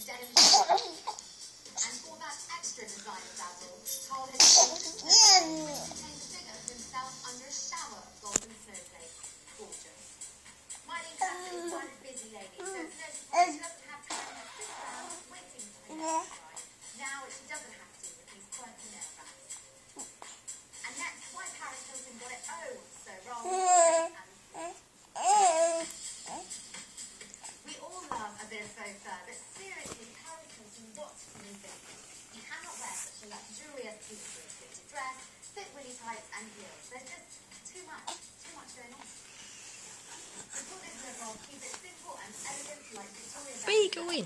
denim shirt. And for that extra designer dazzle, Toll has changed the figure of himself under a shower of golden snowflakes. Gorgeous. Miley Cyrus is quite a busy lady, so it's no surprise she doesn't have time to sit around waiting for her next ride. Now she doesn't have to with these quirky nail wraps. And next, why Paris Hilton got it oh so wrong. We all love a bit of faux fur, but seriously, Paris Hilton, what can you think? You cannot wear such a luxurious piece with a fitted dress, fit willy tights and heels. There's just too much going on. We thought this look will keep it simple and elegant like Victoria's. Where are you going?